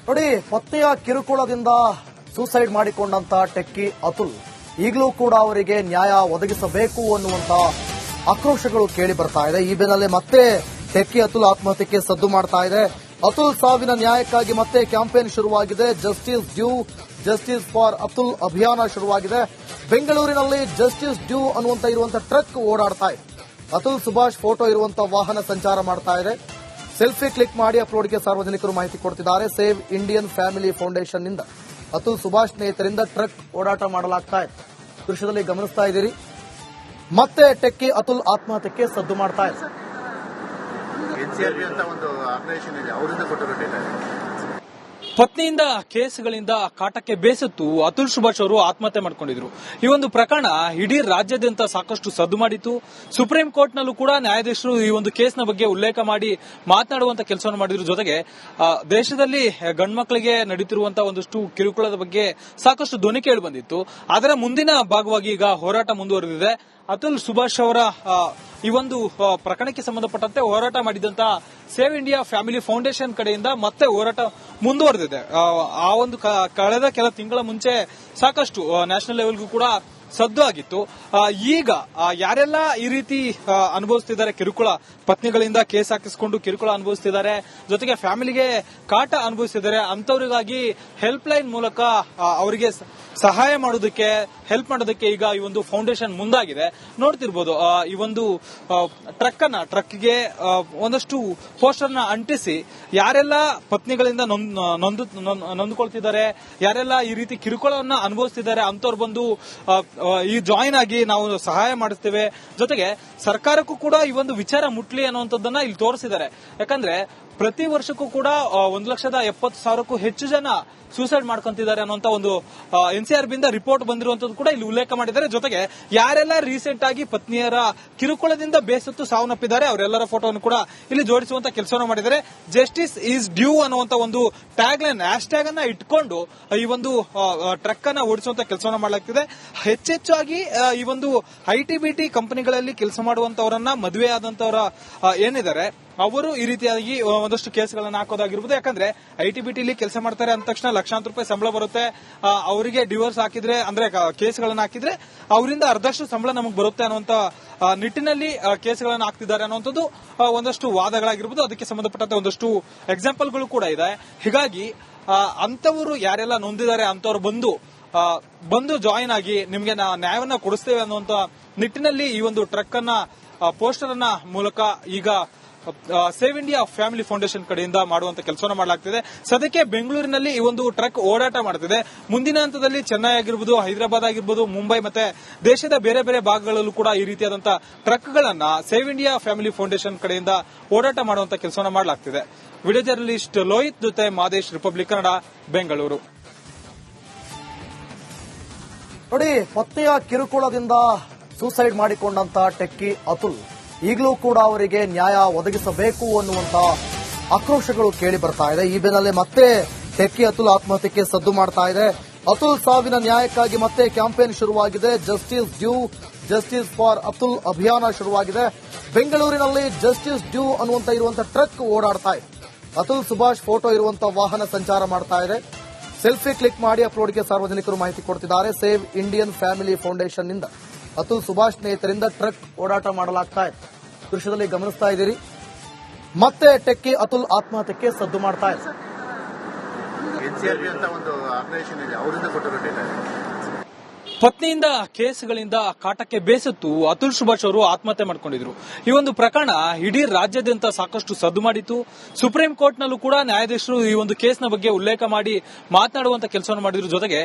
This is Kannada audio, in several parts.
ನೋಡಿ, ಪತ್ನಿಯ ಕಿರುಕುಳದಿಂದ ಸೂಸೈಡ್ ಮಾಡಿಕೊಂಡಂತ ಟೆಕ್ಕಿ ಅತುಲ್ ಈಗಲೂ ಕೂಡ ಅವರಿಗೆ ನ್ಯಾಯ ಒದಗಿಸಬೇಕು ಅನ್ನುವಂತ ಆಕ್ರೋಶಗಳು ಕೇಳಿ ಬರ್ತಾ ಇದೆ. ಈ ಬೆನ್ನಲ್ಲೇ ಮತ್ತೆ ಟೆಕ್ಕಿ ಅತುಲ್ ಆತ್ಮಹತ್ಯೆಗೆ ಸದ್ದು ಮಾಡ್ತಾ ಇದೆ. ಅತುಲ್ ಸಾವಿನ ನ್ಯಾಯಕ್ಕಾಗಿ ಮತ್ತೆ ಕ್ಯಾಂಪೇನ್ ಶುರುವಾಗಿದೆ. Justice due, justice for Atul ಅಭಿಯಾನ ಶುರುವಾಗಿದೆ. ಬೆಂಗಳೂರಿನಲ್ಲಿ ಜಸ್ಟಿಸ್ ಡ್ಯೂ ಅನ್ನುವಂತ ಇರುವಂತ ಟ್ರಕ್ ಓಡಾಡ್ತಾ ಇದೆ. ಅತುಲ್ ಸುಭಾಷ್ ಫೋಟೋ ಇರುವಂತ ವಾಹನ ಸಂಚಾರ ಮಾಡ್ತಾ ಇದೆ. ಸೆಲ್ಫಿ ಕ್ಲಿಕ್ ಮಾಡಿ ಅಪ್ಲೋಡ್ಗೆ ಸಾರ್ವಜನಿಕರು ಮಾಹಿತಿ ಕೊಡ್ತಿದ್ದಾರೆ. ಸೇವ್ ಇಂಡಿಯನ್ ಫ್ಯಾಮಿಲಿ ಫೌಂಡೇಶನ್ ನಿಂದ ಅತುಲ್ ಸುಭಾಷ್ ಸ್ನೇಹಿತರಿಂದ ಟ್ರಕ್ ಓಡಾಟ ಮಾಡಲಾಗ್ತಾ ಇದೆ. ದೃಶ್ಯದಲ್ಲಿ ಗಮನಿಸ್ತಾ ಇದ್ದೀರಿ. ಮತ್ತೆ ಟೆಕ್ಕಿ ಅತುಲ್ ಆತ್ಮಹತ್ಯೆಗೆ ಸದ್ದು ಮಾಡ್ತಾ ಇದೆ. ಎನ್ಸಿಆರ್ಬಿ ಅಂತ ಒಂದು ಆರ್ಗನೈಸೇಷನ್ ಇದೆ, ಅವರಿಂದ ಕೊಟ್ಟಿರೋ ಡೇಟಾ. ಪತ್ನಿಯಿಂದ ಕೇಸ್ಗಳಿಂದ ಕಾಟಕ್ಕೆ ಬೇಸತ್ತು ಅತುಲ್ ಸುಭಾಷ್ ಅವರು ಆತ್ಮಹತ್ಯೆ ಮಾಡಿಕೊಂಡಿದ್ರು. ಈ ಒಂದು ಪ್ರಕರಣ ಇಡೀ ರಾಜ್ಯಾದ್ಯಂತ ಸಾಕಷ್ಟು ಸದ್ದು ಮಾಡಿತ್ತು. ಸುಪ್ರೀಂ ಕೋರ್ಟ್ ನಲ್ಲೂ ಕೂಡ ನ್ಯಾಯಾಧೀಶರು ಈ ಒಂದು ಕೇಸ್ನ ಬಗ್ಗೆ ಉಲ್ಲೇಖ ಮಾಡಿ ಮಾತನಾಡುವಂತ ಕೆಲಸವನ್ನು ಮಾಡಿದ್ರು. ಜೊತೆಗೆ ದೇಶದಲ್ಲಿ ಗಂಡ್ಮಕ್ಳಿಗೆ ನಡೀತಿರುವಂತಹ ಒಂದಷ್ಟು ಕಿರುಕುಳದ ಬಗ್ಗೆ ಸಾಕಷ್ಟು ಧ್ವನಿ ಕೇಳಿ ಬಂದಿತ್ತು. ಅದರ ಮುಂದಿನ ಭಾಗವಾಗಿ ಈಗ ಹೋರಾಟ ಮುಂದುವರೆದಿದೆ. ಅತುಲ್ ಸುಭಾಷ್ ಅವರ ಈ ಒಂದು ಪ್ರಕರಣಕ್ಕೆ ಸಂಬಂಧಪಟ್ಟಂತೆ ಹೋರಾಟ ಮಾಡಿದಂತಹ ಸೇವ್ ಇಂಡಿಯಾ ಫ್ಯಾಮಿಲಿ ಫೌಂಡೇಶನ್ ಕಡೆಯಿಂದ ಮತ್ತೆ ಹೋರಾಟ ಮುಂದುವರೆದಿದೆ. ಆ ಒಂದು ಕಳೆದ ಕೆಲ ತಿಂಗಳ ಮುಂಚೆ ಸಾಕಷ್ಟು ನ್ಯಾಷನಲ್ ಲೆವೆಲ್ಗೂ ಕೂಡ ಸದ್ದು ಆಗಿತ್ತು. ಈಗ ಯಾರೆಲ್ಲ ಈ ರೀತಿ ಅನುಭವಿಸ್ತಿದ್ದಾರೆ, ಕಿರುಕುಳ ಪತ್ನಿಗಳಿಂದ ಕೇಸ್ ಹಾಕಿಸಿಕೊಂಡು ಕಿರುಕುಳ ಅನುಭವಿಸ್ತಿದ್ದಾರೆ, ಜೊತೆಗೆ ಫ್ಯಾಮಿಲಿಗೆ ಕಾಟ ಅನುಭವಿಸ್ತಿದ್ದಾರೆ, ಅಂತವರಿಗಾಗಿ ಹೆಲ್ಪ್ ಲೈನ್ ಮೂಲಕ ಅವರಿಗೆ ಸಹಾಯ ಮಾಡೋದಕ್ಕೆ, ಹೆಲ್ಪ್ ಮಾಡೋದಕ್ಕೆ ಈಗ ಈ ಒಂದು ಫೌಂಡೇಶನ್ ಮುಂದಾಗಿದೆ. ನೋಡ್ತಿರ್ಬೋದು, ಈ ಒಂದು ಟ್ರಕ್ಗೆ ಒಂದಷ್ಟು ಪೋಸ್ಟರ್ ನ ಅಂಟಿಸಿ ಯಾರೆಲ್ಲ ಪತ್ನಿಗಳಿಂದ ನೊಂದುಕೊಳ್ತಿದ್ದಾರೆ, ಯಾರೆಲ್ಲ ಈ ರೀತಿ ಕಿರುಕುಳವನ್ನ ಅನುಭವಿಸ್ತಿದ್ದಾರೆ ಅಂತವ್ರು ಬಂದು ಈ ಜಾಯಿನ್ ಆಗಿ ನಾವು ಸಹಾಯ ಮಾಡುತ್ತೇವೆ. ಜೊತೆಗೆ ಸರ್ಕಾರಕ್ಕೂ ಕೂಡ ಈ ಒಂದು ವಿಚಾರ ಮುಟ್ಲಿ ಅನ್ನುವಂಥದ್ದನ್ನ ಇಲ್ಲಿ ತೋರಿಸಿದ್ದಾರೆ. ಯಾಕಂದ್ರೆ ಪ್ರತಿ ವರ್ಷಕ್ಕೂ ಕೂಡ 1,70,000ಕ್ಕೂ ಹೆಚ್ಚು ಜನ ಸೂಸೈಡ್ ಮಾಡ್ಕೊಂತಿದ್ದಾರೆ ಅನ್ನುವಂತ ಒಂದು ಎನ್ಸಿಆರ್ಬಿ ಇಂದ ರಿಪೋರ್ಟ್ ಬಂದಿರುವಂತದ್ದು ಕೂಡ ಇಲ್ಲಿ ಉಲ್ಲೇಖ ಮಾಡಿದ್ದಾರೆ. ಜೊತೆಗೆ ಯಾರೆಲ್ಲ ರೀಸೆಂಟ್ ಆಗಿ ಪತ್ನಿಯರ ಕಿರುಕುಳದಿಂದ ಬೇಸತ್ತು ಸಾವನ್ನಪ್ಪಿದ್ದಾರೆ ಅವರೆಲ್ಲರ ಫೋಟೋವನ್ನು ಕೂಡ ಇಲ್ಲಿ ಜೋಡಿಸುವಂತ ಕೆಲಸವನ್ನು ಮಾಡಿದ್ದಾರೆ. ಜಸ್ಟಿಸ್ ಈಸ್ ಡ್ಯೂ ಅನ್ನುವಂತ ಒಂದು ಟ್ಯಾಗ್ ಲೈನ್, ಹ್ಯಾಶ್ ಟ್ಯಾಗ್ ಅನ್ನ ಇಟ್ಕೊಂಡು ಈ ಒಂದು ಟ್ರಕ್ ಅನ್ನ ಓಡಿಸುವಂತ ಕೆಲಸವನ್ನು ಮಾಡಲಾಗ್ತಿದೆ. ಹೆಚ್ಚೆಚ್ಚಾಗಿ ಈ ಒಂದು ಐಟಿ-ಬಿಟಿ ಕಂಪನಿಗಳಲ್ಲಿ ಕೆಲಸ ಮಾಡುವಂತವರನ್ನ, ಮದುವೆ ಆದಂತವರ ಏನಿದ್ದಾರೆ ಅವರು ಈ ರೀತಿಯಾಗಿ ಒಂದಷ್ಟು ಕೇಸ್ಗಳನ್ನ ಹಾಕೋದಾಗಿರ್ಬೋದು. ಯಾಕಂದ್ರೆ ಐಟಿ-ಬಿಟಿಲಿ ಕೆಲಸ ಮಾಡ್ತಾರೆ ಅಂದ ತಕ್ಷಣ ಲಕ್ಷಾಂತರ ರೂಪಾಯಿ ಸಂಬಳ ಬರುತ್ತೆ. ಅವರಿಗೆ ಡಿವೋರ್ಸ್ ಹಾಕಿದ್ರೆ, ಅಂದ್ರೆ ಕೇಸ್ಗಳನ್ನ ಹಾಕಿದ್ರೆ ಅವರಿಂದ ಅರ್ಧಷ್ಟು ಸಂಬಳ ನಮಗೆ ಬರುತ್ತೆ ಅನ್ನುವಂತ ನಿಟ್ಟಿನಲ್ಲಿ ಕೇಸ್ಗಳನ್ನ ಹಾಕ್ತಿದ್ದಾರೆ ಅನ್ನುವಂಥದ್ದು ಒಂದಷ್ಟು ವಾದಗಳಾಗಿರ್ಬೋದು. ಅದಕ್ಕೆ ಸಂಬಂಧಪಟ್ಟಂತೆ ಒಂದಷ್ಟು ಎಕ್ಸಾಂಪಲ್ಗಳು ಕೂಡ ಇದೆ. ಹೀಗಾಗಿ ಅಂತವರು ಯಾರೆಲ್ಲ ನೊಂದಿದ್ದಾರೆ ಅಂತವ್ರು ಬಂದು ಜಾಯಿನ್ ಆಗಿ ನಿಮ್ಗೆ ನ್ಯಾಯವನ್ನ ಕೊಡಿಸ್ತೇವೆ ಅನ್ನುವಂತ ನಿಟ್ಟಿನಲ್ಲಿ ಈ ಒಂದು ಟ್ರಕ್ ಅನ್ನ, ಪೋಸ್ಟರ್ ಅನ್ನ ಮೂಲಕ ಈಗ ಸೇವ್ ಇಂಡಿಯಾ ಫ್ಯಾಮಿಲಿ ಫೌಂಡೇಶನ್ ಕಡೆಯಿಂದ ಮಾಡುವಂತ ಕೆಲಸವನ್ನು ಮಾಡಲಾಗ್ತಿದೆ. ಸದ್ಯಕ್ಕೆ ಬೆಂಗಳೂರಿನಲ್ಲಿ ಈ ಒಂದು ಟ್ರಕ್ ಓಡಾಟ ಮಾಡುತ್ತಿದೆ. ಮುಂದಿನ ಹಂತದಲ್ಲಿ ಚೆನ್ನೈ ಆಗಿರ್ಬೋದು, ಹೈದರಾಬಾದ್ ಆಗಿರ್ಬೋದು, ಮುಂಬೈ ಮತ್ತೆ ದೇಶದ ಬೇರೆ ಬೇರೆ ಭಾಗಗಳಲ್ಲೂ ಕೂಡ ಈ ರೀತಿಯಾದಂತಹ ಟ್ರಕ್ಗಳನ್ನ ಸೇವ್ ಇಂಡಿಯಾ ಫ್ಯಾಮಿಲಿ ಫೌಂಡೇಶನ್ ಕಡೆಯಿಂದ ಓಡಾಟ ಮಾಡುವಂತ ಕೆಲಸವನ್ನು ಮಾಡಲಾಗ್ತಿದೆ. ವಿಡಿಯೋ ಜರ್ನಲಿಸ್ಟ್ ಲೋಹಿತ್ ಜೊತೆ ಮಾದೇಶ್, ರಿಪಬ್ಲಿಕ್ ಕನ್ನಡ, ಬೆಂಗಳೂರು. ನೋಡಿ, ಪತ್ನಿಯ ಕಿರುಕುಳದಿಂದ ಸೂಸೈಡ್ ಮಾಡಿಕೊಂಡಂತ ಟೆಕ್ಕಿ ಅತುಲ್ ಈಗಲೂ ಕೂಡ ಅವರಿಗೆ ನ್ಯಾಯ ಒದಗಿಸಬೇಕು ಅನ್ನುವಂತ ಆಕ್ರೋಶಗಳು ಕೇಳಿ ಬರ್ತಾ ಇದೆ. ಈ ಬೆನ್ನಲ್ಲೇ ಮತ್ತೆ ಟೆಕ್ಕಿ ಅತುಲ್ ಆತ್ಮಹತ್ಯೆಗೆ ಸದ್ದು ಮಾಡ್ತಾ ಇದೆ. ಅತುಲ್ ಸಾವಿನ ನ್ಯಾಯಕ್ಕಾಗಿ ಮತ್ತೆ ಕ್ಯಾಂಪೇನ್ ಶುರುವಾಗಿದೆ. Justice due, justice for Atul ಅಭಿಯಾನ ಶುರುವಾಗಿದೆ. ಬೆಂಗಳೂರಿನಲ್ಲಿ ಜಸ್ಟಿಸ್ ಡ್ಯೂ ಅನ್ನುವಂತ ಇರುವಂತ ಟ್ರಕ್ ಓಡಾಡ್ತಾ ಇದೆ. ಅತುಲ್ ಸುಭಾಷ್ ಫೋಟೋ ಇರುವಂತ ವಾಹನ ಸಂಚಾರ ಮಾಡ್ತಾ ಇದೆ. ಸೆಲ್ಫಿ ಕ್ಲಿಕ್ ಮಾಡಿ ಅಪ್ಲೋಡ್ಗೆ ಸಾರ್ವಜನಿಕರು ಮಾಹಿತಿ ಕೊಡ್ತಿದ್ದಾರೆ. ಸೇವ್ ಇಂಡಿಯನ್ ಫ್ಯಾಮಿಲಿ ಫೌಂಡೇಶನ್ ನಿಂದ ಅತುಲ್ ಸುಭಾಷ್ ಸ್ನೇಹಿತರಿಂದ ಟ್ರಕ್ ಓಡಾಟ ಮಾಡಲಾಗ್ತಾ ಇದೆ. ದೃಶ್ಯದಲ್ಲಿ ಗಮನಿಸ್ತಾ ಇದ್ದೀರಿ. ಮತ್ತೆ ಟೆಕ್ಕಿ ಅತುಲ್ ಆತ್ಮಹತ್ಯೆಗೆ ಸದ್ದು ಮಾಡ್ತಾ ಇದೆ. ಎನ್ಸಿಆರ್ಬಿ ಅಂತ ಒಂದು ಆರ್ಗನೈಸೇಷನ್ ಇದೆ, ಅವರಿಂದ ಕೊಟ್ಟಿರೋ ಡೇಟಾ. ಪತ್ನಿಯಿಂದ ಕೇಸ್ಗಳಿಂದ ಕಾಟಕ್ಕೆ ಬೇಸತ್ತು ಅತುಲ್ ಸುಭಾಷ್ ಅವರು ಆತ್ಮಹತ್ಯೆ ಮಾಡಿಕೊಂಡಿದ್ರು. ಈ ಒಂದು ಪ್ರಕರಣ ಇಡೀ ರಾಜ್ಯಾದ್ಯಂತ ಸಾಕಷ್ಟು ಸದ್ದು ಮಾಡಿತ್ತು. ಸುಪ್ರೀಂ ಕೋರ್ಟ್ ನಲ್ಲೂ ಕೂಡ ನ್ಯಾಯಾಧೀಶರು ಈ ಒಂದು ಕೇಸ್ನ ಬಗ್ಗೆ ಉಲ್ಲೇಖ ಮಾಡಿ ಮಾತನಾಡುವಂತ ಕೆಲಸವನ್ನು ಮಾಡಿದ್ರು. ಜೊತೆಗೆ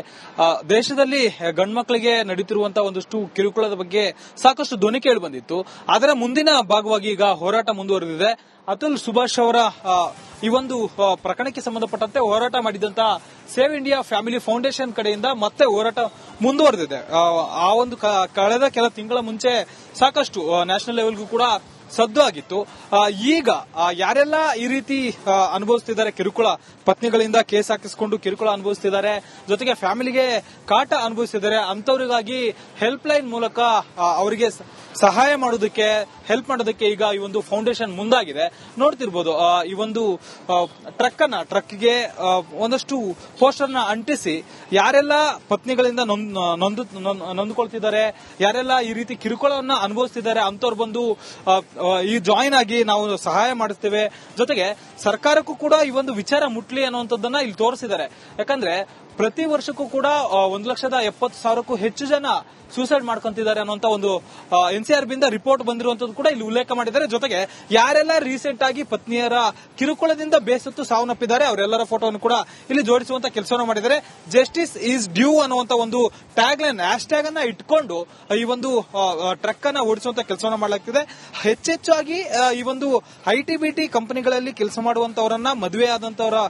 ದೇಶದಲ್ಲಿ ಗಂಡ್ಮಕ್ಳಿಗೆ ನಡೀತಿರುವಂತಹ ಒಂದಷ್ಟು ಕಿರುಕುಳದ ಬಗ್ಗೆ ಸಾಕಷ್ಟು ಧ್ವನಿ ಕೇಳಿ ಬಂದಿತ್ತು. ಅದರ ಮುಂದಿನ ಭಾಗವಾಗಿ ಈಗ ಹೋರಾಟ ಮುಂದುವರೆದಿದೆ. ಅತುಲ್ ಸುಭಾಷ್ ಅವರ ಈ ಒಂದು ಪ್ರಕರಣಕ್ಕೆ ಸಂಬಂಧಪಟ್ಟಂತೆ ಹೋರಾಟ ಮಾಡಿದಂತಹ ಸೇವ್ ಇಂಡಿಯಾ ಫ್ಯಾಮಿಲಿ ಫೌಂಡೇಶನ್ ಕಡೆಯಿಂದ ಮತ್ತೆ ಹೋರಾಟ ಮುಂದುವರೆದಿದೆ. ಆ ಒಂದು ಕಳೆದ ಕೆಲ ತಿಂಗಳ ಮುಂಚೆ ಸಾಕಷ್ಟು ನ್ಯಾಷನಲ್ ಲೆವೆಲ್ಗೂ ಕೂಡ ಸದ್ದು ಆಗಿತ್ತು. ಈಗ ಯಾರೆಲ್ಲ ಈ ರೀತಿ ಅನುಭವಿಸ್ತಿದ್ದಾರೆ, ಕಿರುಕುಳ ಪತ್ನಿಗಳಿಂದ ಕೇಸ್ ಹಾಕಿಸಿಕೊಂಡು ಕಿರುಕುಳ ಅನುಭವಿಸ್ತಿದ್ದಾರೆ, ಜೊತೆಗೆ ಫ್ಯಾಮಿಲಿಗೆ ಕಾಟ ಅನುಭವಿಸ್ತಿದ್ದಾರೆ, ಅಂತವರಿಗಾಗಿ ಹೆಲ್ಪ್ ಲೈನ್ ಮೂಲಕ ಅವರಿಗೆ ಸಹಾಯ ಮಾಡೋದಕ್ಕೆ ಹೆಲ್ಪ್ ಮಾಡೋದಕ್ಕೆ ಈಗ ಈ ಒಂದು ಫೌಂಡೇಶನ್ ಮುಂದಾಗಿದೆ. ನೋಡ್ತಿರ್ಬೋದು ಈ ಒಂದು ಟ್ರಕ್ಗೆ ಒಂದಷ್ಟು ಪೋಸ್ಟರ್ ನ ಅಂಟಿಸಿ ಯಾರೆಲ್ಲ ಪತ್ನಿಗಳಿಂದ ನೊಂದುಕೊಳ್ತಿದ್ದಾರೆ, ಯಾರೆಲ್ಲ ಈ ರೀತಿ ಕಿರುಕುಳವನ್ನ ಅನುಭವಿಸ್ತಿದ್ದಾರೆ ಅಂತವ್ರು ಬಂದು ಈ ಜಾಯಿನ್ ಆಗಿ ನಾವು ಸಹಾಯ ಮಾಡುತ್ತೇವೆ. ಜೊತೆಗೆ ಸರ್ಕಾರಕ್ಕೂ ಕೂಡ ಈ ಒಂದು ವಿಚಾರ ಮುಟ್ಲಿ ಅನ್ನುವಂಥದ್ದನ್ನ ಇಲ್ಲಿ ತೋರಿಸಿದ್ದಾರೆ. ಯಾಕಂದ್ರೆ ಪ್ರತಿ ವರ್ಷಕ್ಕೂ ಕೂಡ 1,70,000ಕ್ಕೂ ಹೆಚ್ಚು ಜನ ಸೂಸೈಡ್ ಮಾಡ್ಕೊಂತಿದ್ದಾರೆ ಅನ್ನುವಂತ ಒಂದು NCRB ಇಂದ ರಿಪೋರ್ಟ್ ಬಂದಿರುವಂತದ್ದು ಕೂಡ ಇಲ್ಲಿ ಉಲ್ಲೇಖ ಮಾಡಿದ್ದಾರೆ. ಜೊತೆಗೆ ಯಾರೆಲ್ಲ ರೀಸೆಂಟ್ ಆಗಿ ಪತ್ನಿಯರ ಕಿರುಕುಳದಿಂದ ಬೇಸತ್ತು ಸಾವನ್ನಪ್ಪಿದ್ದಾರೆ ಅವರೆಲ್ಲರ ಫೋಟೋವನ್ನು ಕೂಡ ಇಲ್ಲಿ ಜೋಡಿಸುವಂತ ಕೆಲಸವನ್ನು ಮಾಡಿದ್ದಾರೆ. ಜಸ್ಟಿಸ್ ಈಸ್ ಡ್ಯೂ ಅನ್ನುವಂತ ಒಂದು ಟ್ಯಾಗ್ ಲೈನ್ ಹ್ಯಾಶ್ ಅನ್ನ ಇಟ್ಕೊಂಡು ಈ ಒಂದು ಟ್ರಕ್ ಅನ್ನ ಓಡಿಸುವಂತ ಕೆಲಸವನ್ನು ಮಾಡಲಾಗ್ತಿದೆ. ಹೆಚ್ಚೆಚ್ಚಾಗಿ ಈ ಒಂದು ITBT ಕಂಪನಿಗಳಲ್ಲಿ ಕೆಲಸ ಮಾಡುವಂತವರನ್ನ ಮದುವೆ ಆದಂತವರ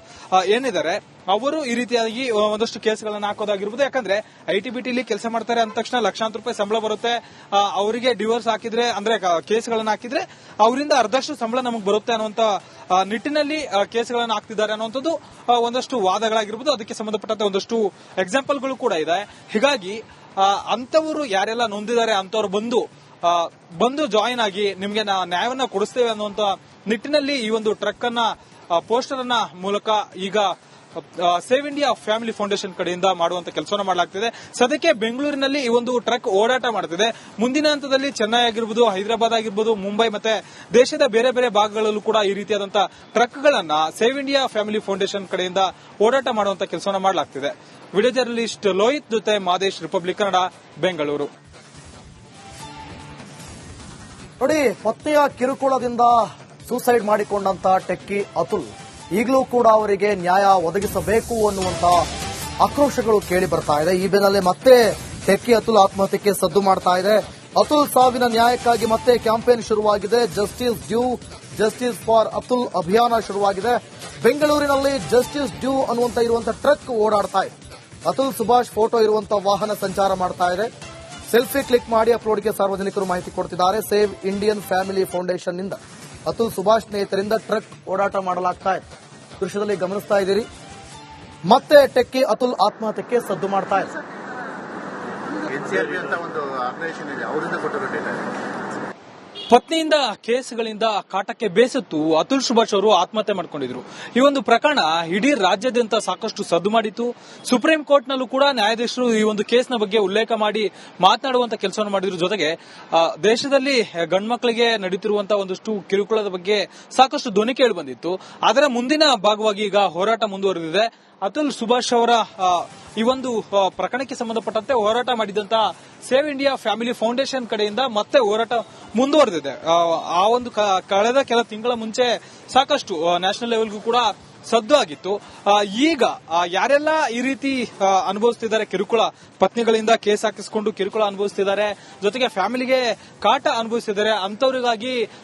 ಏನಿದ್ದಾರೆ ಅವರು ಈ ರೀತಿಯಾಗಿ ಒಂದಷ್ಟು ಕೇಸ್ಗಳನ್ನ ಹಾಕೋದಾಗಿರ್ಬೋದು. ಯಾಕಂದ್ರೆ ITBT ಕೆಲಸ ಮಾಡ್ತಾರೆ ಅಂದ ತಕ್ಷಣ ಲಕ್ಷಾಂತರ ರೂಪಾಯಿ ಸಂಬಳ ಬರುತ್ತೆ. ಅವರಿಗೆ ಡಿವೋರ್ಸ್ ಹಾಕಿದ್ರೆ ಅಂದ್ರೆ ಕೇಸ್ಗಳನ್ನ ಹಾಕಿದ್ರೆ ಅವರಿಂದ ಅರ್ಧಷ್ಟು ಸಂಬಳ ನಮಗೆ ಬರುತ್ತೆ ಅನ್ನುವಂತ ನಿಟ್ಟಿನಲ್ಲಿ ಕೇಸ್ಗಳನ್ನ ಹಾಕ್ತಿದ್ದಾರೆ ಅನ್ನುವಂಥದ್ದು ಒಂದಷ್ಟು ವಾದಗಳಾಗಿರ್ಬೋದು. ಅದಕ್ಕೆ ಸಂಬಂಧಪಟ್ಟಂತೆ ಒಂದಷ್ಟು ಎಕ್ಸಾಂಪಲ್ಗಳು ಕೂಡ ಇದೆ. ಹೀಗಾಗಿ ಅಂತವರು ಯಾರೆಲ್ಲ ನೊಂದಿದ್ದಾರೆ ಅಂತವ್ರು ಬಂದು ಜಾಯಿನ್ ಆಗಿ ನಿಮ್ಗೆ ನ್ಯಾಯವನ್ನ ಕೊಡಿಸ್ತೇವೆ ಅನ್ನುವಂತ ನಿಟ್ಟಿನಲ್ಲಿ ಈ ಒಂದು ಟ್ರಕ್ ಅನ್ನ ಪೋಸ್ಟರ್ ಅನ್ನ ಮೂಲಕ ಈಗ ಸೇವ್ ಇಂಡಿಯಾ ಫ್ಯಾಮಿಲಿ ಫೌಂಡೇಶನ್ ಕಡೆಯಿಂದ ಮಾಡುವಂತ ಕೆಲಸವನ್ನು ಮಾಡಲಾಗ್ತಿದೆ. ಸದ್ಯಕ್ಕೆ ಬೆಂಗಳೂರಿನಲ್ಲಿ ಈ ಒಂದು ಟ್ರಕ್ ಓಡಾಟ ಮಾಡುತ್ತಿದೆ. ಮುಂದಿನ ಹಂತದಲ್ಲಿ ಚೆನ್ನೈ ಆಗಿರ್ಬೋದು, ಹೈದರಾಬಾದ್ ಆಗಿರ್ಬೋದು, ಮುಂಬೈ ಮತ್ತೆ ದೇಶದ ಬೇರೆ ಬೇರೆ ಭಾಗಗಳಲ್ಲೂ ಕೂಡ ಈ ರೀತಿಯಾದಂತಹ ಟ್ರಕ್ ಗಳನ್ನ ಸೇವ್ ಇಂಡಿಯಾ ಫ್ಯಾಮಿಲಿ ಫೌಂಡೇಶನ್ ಕಡೆಯಿಂದ ಓಡಾಟ ಮಾಡುವಂತ ಕೆಲಸವನ್ನು ಮಾಡಲಾಗ್ತಿದೆ. ವಿಡಿಯೋ ಜರ್ನಲಿಸ್ಟ್ ಲೋಹಿತ್ ಜೊತೆ ಮಾದೇಶ್, ರಿಪಬ್ಲಿಕ್ ಕನ್ನಡ, ಬೆಂಗಳೂರು. ನೋಡಿ, ಪತ್ನಿಯ ಕಿರುಕುಳದಿಂದ ಸೂಸೈಡ್ ಮಾಡಿಕೊಂಡಂತ ಟೆಕ್ಕಿ ಅತುಲ್ ಈಗಲೂ ಕೂಡ ಅವರಿಗೆ ನ್ಯಾಯ ಒದಗಿಸಬೇಕು ಅನ್ನುವಂತ ಆಕ್ರೋಶಗಳು ಕೇಳಿ ಬರ್ತಾ ಇದೆ. ಈ ಬೆನ್ನಲ್ಲೇ ಮತ್ತೆ ಟೆಕ್ಕಿ ಅತುಲ್ ಆತ್ಮಹತ್ಯೆಗೆ ಸದ್ದು ಮಾಡ್ತಾ ಇದೆ. ಅತುಲ್ ಸಾವಿನ ನ್ಯಾಯಕ್ಕಾಗಿ ಮತ್ತೆ ಕ್ಯಾಂಪೇನ್ ಶುರುವಾಗಿದೆ. Justice due, justice for Atul ಅಭಿಯಾನ ಶುರುವಾಗಿದೆ. ಬೆಂಗಳೂರಿನಲ್ಲಿ ಜಸ್ಟಿಸ್ ಡ್ಯೂ ಅನ್ನುವಂತ ಇರುವಂತ ಟ್ರಕ್ ಓಡಾಡ್ತಾ ಇದೆ. ಅತುಲ್ ಸುಭಾಷ್ ಫೋಟೋ ಇರುವಂತ ವಾಹನ ಸಂಚಾರ ಮಾಡ್ತಾ ಇದೆ. ಸೆಲ್ಫಿ ಕ್ಲಿಕ್ ಮಾಡಿ ಅಪ್ಲೋಡ್ಗೆ ಸಾರ್ವಜನಿಕರು ಮಾಹಿತಿ ಕೊಡ್ತಿದ್ದಾರೆ. ಸೇವ್ ಇಂಡಿಯನ್ ಫ್ಯಾಮಿಲಿ ಫೌಂಡೇಶನ್ ನಿಂದ ಅತುಲ್ ಸುಭಾಷ್ ಸ್ನೇಹಿತರಿಂದ ಟ್ರಕ್ ಓಡಾಟ ಮಾಡಲಾಗ್ತಾ ಇದೆ. ದೃಶ್ಯದಲ್ಲಿ ಗಮನಿಸ್ತಾ ಇದ್ದೀರಿ. ಮತ್ತೆ ಟೆಕ್ಕಿ ಅತುಲ್ ಆತ್ಮಹತ್ಯೆಗೆ ಸದ್ದು ಮಾಡ್ತಾ ಇದೆ. NCRB ಅಂತ ಒಂದು ಆರ್ಗನೈಸೇಷನ್ ಇದೆ, ಅವರಿಂದ ಕೊಟ್ಟಿರೋ ಡೇಟಾ. ಪತ್ನಿಯಿಂದ ಕೇಸ್ಗಳಿಂದ ಕಾಟಕ್ಕೆ ಬೇಸತ್ತು ಅತುಲ್ ಸುಭಾಷ್ ಅವರು ಆತ್ಮಹತ್ಯೆ ಮಾಡಿಕೊಂಡಿದ್ರು. ಈ ಒಂದು ಪ್ರಕರಣ ಇಡೀ ರಾಜ್ಯಾದ್ಯಂತ ಸಾಕಷ್ಟು ಸದ್ದು ಮಾಡಿತ್ತು. ಸುಪ್ರೀಂ ಕೋರ್ಟ್ ನಲ್ಲೂ ಕೂಡ ನ್ಯಾಯಾಧೀಶರು ಈ ಒಂದು ಕೇಸ್ನ ಬಗ್ಗೆ ಉಲ್ಲೇಖ ಮಾಡಿ ಮಾತನಾಡುವಂತ ಕೆಲಸವನ್ನು ಮಾಡಿದ್ರು. ಜೊತೆಗೆ ದೇಶದಲ್ಲಿ ಗಂಡ್ಮಕ್ಳಿಗೆ ನಡೀತಿರುವಂತಹ ಒಂದಷ್ಟು ಕಿರುಕುಳದ ಬಗ್ಗೆ ಸಾಕಷ್ಟು ಧ್ವನಿ ಕೇಳಿ ಬಂದಿತ್ತು. ಅದರ ಮುಂದಿನ ಭಾಗವಾಗಿ ಈಗ ಹೋರಾಟ ಮುಂದುವರೆದಿದೆ. ಅತುಲ್ ಸುಭಾಷ್ ಅವರ ಈ ಒಂದು ಪ್ರಕರಣಕ್ಕೆ ಸಂಬಂಧಪಟ್ಟಂತೆ ಹೋರಾಟ ಮಾಡಿದಂತಹ ಸೇವ್ ಇಂಡಿಯಾ ಫ್ಯಾಮಿಲಿ ಫೌಂಡೇಶನ್ ಕಡೆಯಿಂದ ಮತ್ತೆ ಹೋರಾಟ ಮುಂದುವರೆದಿದೆ. ಆ ಒಂದು ಕಳೆದ ಕೆಲ ತಿಂಗಳ ಮುಂಚೆ ಸಾಕಷ್ಟು ನ್ಯಾಷನಲ್ ಲೆವೆಲ್ಗೂ ಕೂಡ ಸದ್ದು ಆಗಿತ್ತು. ಈಗ ಯಾರೆಲ್ಲ ಈ ರೀತಿ ಅನುಭವಿಸ್ತಿದ್ದಾರೆ ಕಿರುಕುಳ, ಪತ್ನಿಗಳಿಂದ ಕೇಸ್ ಹಾಕಿಸಿಕೊಂಡು ಕಿರುಕುಳ ಅನುಭವಿಸ್ತಿದ್ದಾರೆ, ಜೊತೆಗೆ ಫ್ಯಾಮಿಲಿಗೆ ಕಾಟ ಅನುಭವಿಸ್ತಿದ್ದಾರೆ, ಅಂತವರಿಗಾಗಿ